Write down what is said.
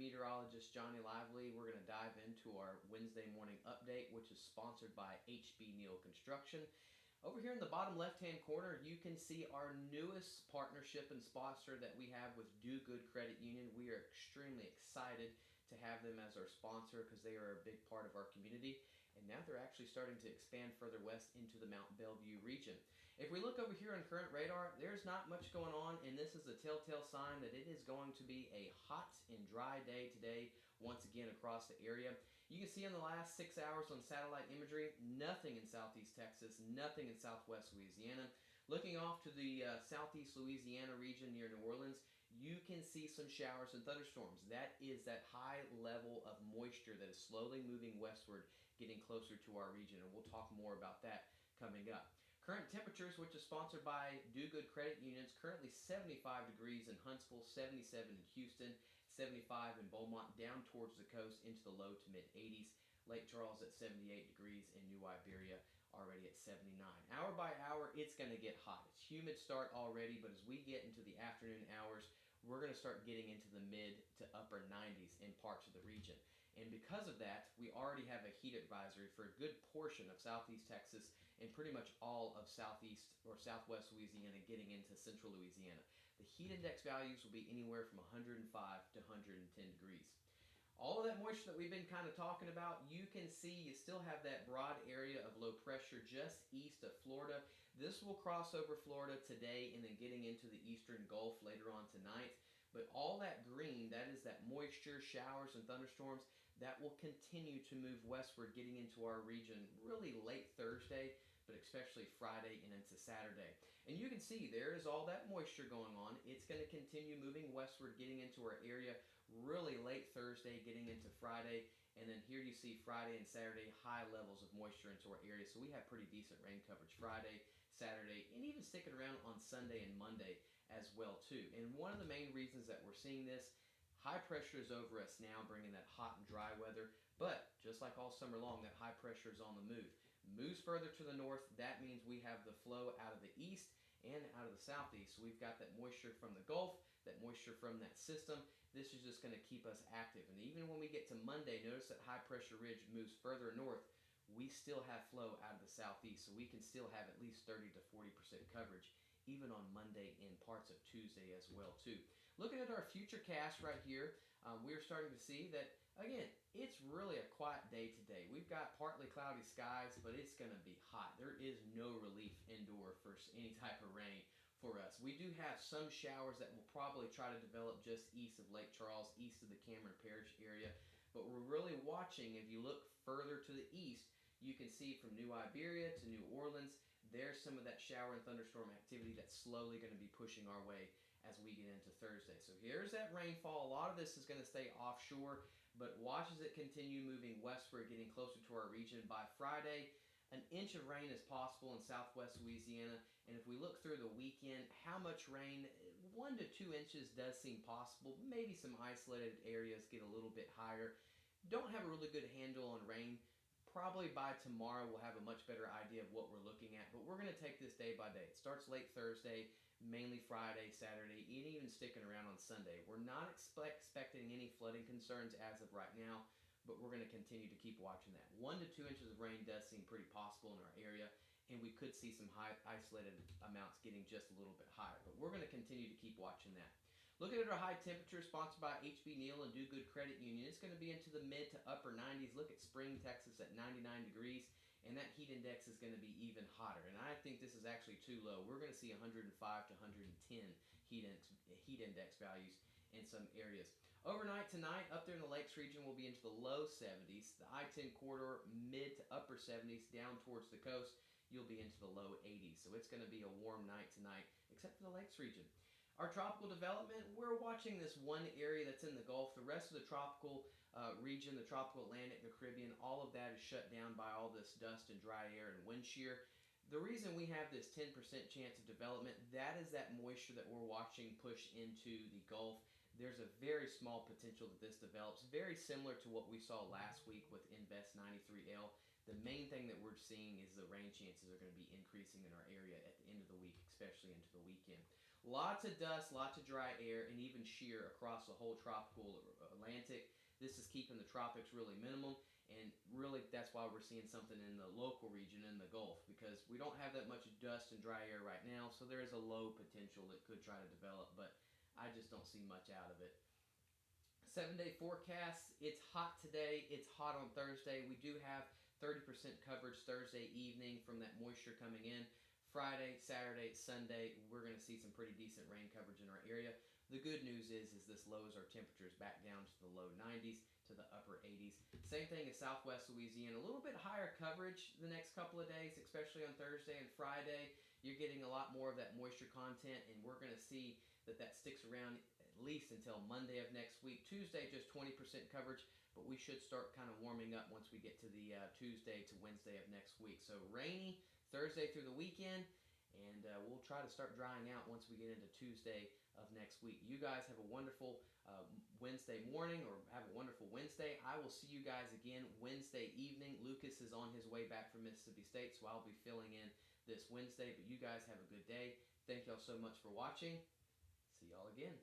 Meteorologist Johnny Lively. We're going to dive into our Wednesday morning update, which is sponsored by HB Neal Construction. Over here in the bottom left-hand corner, you can see our newest partnership and sponsor that we have with Do Good Credit Union. We are extremely excited to have them as our sponsor because they are a big part of our community. And now they're actually starting to expand further west into the Mount Bellevue region. If we look over here on current radar, there's not much going on, and this is a telltale sign that it is going to be a hot and dry day today once again across the area. You can see in the last 6 hours on satellite imagery, nothing in southeast Texas, nothing in southwest Louisiana. Looking off to the southeast Louisiana region near New Orleans, you can see some showers and thunderstorms. That is that high level of moisture that is slowly moving westward, getting closer to our region, and we'll talk more about that coming up. Current temperatures, which is sponsored by Do Good Credit Unions, currently 75 degrees in Huntsville, 77 in Houston, 75 in Beaumont, down towards the coast into the low to mid 80s. Lake Charles at 78 degrees, and New Iberia already at 79. Hour by hour, it's going to get hot. It's humid start already, but as we get into the afternoon hours, we're going to start getting into the mid to upper 90s in parts of the region. And because of that, we already have a heat advisory for a good portion of southeast Texas and pretty much all of southeast or southwest Louisiana getting into central Louisiana. The heat index values will be anywhere from 105 to 110 degrees. All of that moisture that we've been kind of talking about, you can see you still have that broad area of low pressure just east of Florida. This will cross over Florida today and then getting into the eastern Gulf later on tonight. But all that green, that is that moisture, showers, and thunderstorms, that will continue to move westward, getting into our region really late Thursday, but especially Friday and into Saturday. And you can see there is all that moisture going on. It's going to continue moving westward, getting into our area really late Thursday, getting into Friday. And then here you see Friday and Saturday, high levels of moisture into our area. So we have pretty decent rain coverage Friday, Saturday, and even sticking around on Sunday and Monday as well too. And one of the main reasons that we're seeing this, high pressure is over us now, bringing that hot and dry weather. But just like all summer long, that high pressure is on the move. Moves further to the north, that means we have the flow out of the east and out of the southeast. So we've got that moisture from the Gulf, that moisture from that system. This is just going to keep us active. And even when we get to Monday, notice that high pressure ridge moves further north. We still have flow out of the southeast, so we can still have at least 30 to 40% coverage even on Monday and parts of Tuesday as well too. Looking at our future cast right here, we're starting to see that, again, it's really a quiet day today. We've got partly cloudy skies, but it's going to be hot. There is no relief indoor for any type of rain for us. We do have some showers that will probably try to develop just east of Lake Charles, east of the Cameron Parish area, but we're really watching. If you look further to the east, you can see from New Iberia to New Orleans, there's some of that shower and thunderstorm activity that's slowly going to be pushing our way as we get into Thursday. So here's that rainfall. A lot of this is going to stay offshore, but watch as it continue moving westward, getting closer to our region. By Friday, an inch of rain is possible in southwest Louisiana. And if we look through the weekend, how much rain? 1 to 2 inches does seem possible. Maybe some isolated areas get a little bit higher. Don't have a really good handle on rain. Probably by tomorrow we'll have a much better idea of what we're looking at, but we're going to take this day by day. It starts late Thursday, mainly Friday, Saturday, and even sticking around on Sunday. We're not expecting any flooding concerns as of right now, but we're going to continue to keep watching that. 1 to 2 inches of rain does seem pretty possible in our area, and we could see some high isolated amounts getting just a little bit higher, but we're going to continue to keep watching that. Looking at our high temperature, sponsored by HB Neal and Do Good Credit Union, it's going to be into the mid to upper 90s. Look at Spring, Texas at 99 degrees, and that heat index is going to be even hotter. And I think this is actually too low. We're going to see 105 to 110 heat index values in some areas. Overnight tonight, up there in the Lakes region, we'll be into the low 70s. The I-10 corridor, mid to upper 70s. Down towards the coast, you'll be into the low 80s. So it's going to be a warm night tonight, except for the Lakes region. Our tropical development, we're watching this one area that's in the Gulf. The rest of the tropical region, the tropical Atlantic, the Caribbean, all of that is shut down by all this dust and dry air and wind shear. The reason we have this 10% chance of development, that is that moisture that we're watching push into the Gulf. There's a very small potential that this develops, very similar to what we saw last week with Invest 93L. The main thing that we're seeing is the rain chances are going to be increasing in our area at the end of the week, especially into the weekend. Lots of dust, lots of dry air, and even shear across the whole tropical Atlantic. This is keeping the tropics really minimum, and really that's why we're seeing something in the local region in the Gulf, because we don't have that much dust and dry air right now, so there is a low potential that could try to develop, but I just don't see much out of it. 7 day forecast, it's hot today, it's hot on Thursday. We do have 30% coverage Thursday evening from that moisture coming in. Friday, Saturday, Sunday, we're going to see some pretty decent rain coverage in our area. The good news is this lowers our temperatures back down to the low 90s to the upper 80s. Same thing as Southwest Louisiana, a little bit higher coverage the next couple of days, especially on Thursday and Friday. You're getting a lot more of that moisture content, and we're going to see that sticks around at least until Monday of next week. Tuesday, just 20% coverage, but we should start kind of warming up once we get to the Tuesday to Wednesday of next week. So rainy Thursday through the weekend, and we'll try to start drying out once we get into Tuesday of next week. You guys have a wonderful Wednesday morning, or have a wonderful Wednesday. I will see you guys again Wednesday evening. Lucas is on his way back from Mississippi State, so I'll be filling in this Wednesday, but you guys have a good day. Thank y'all so much for watching. See y'all again.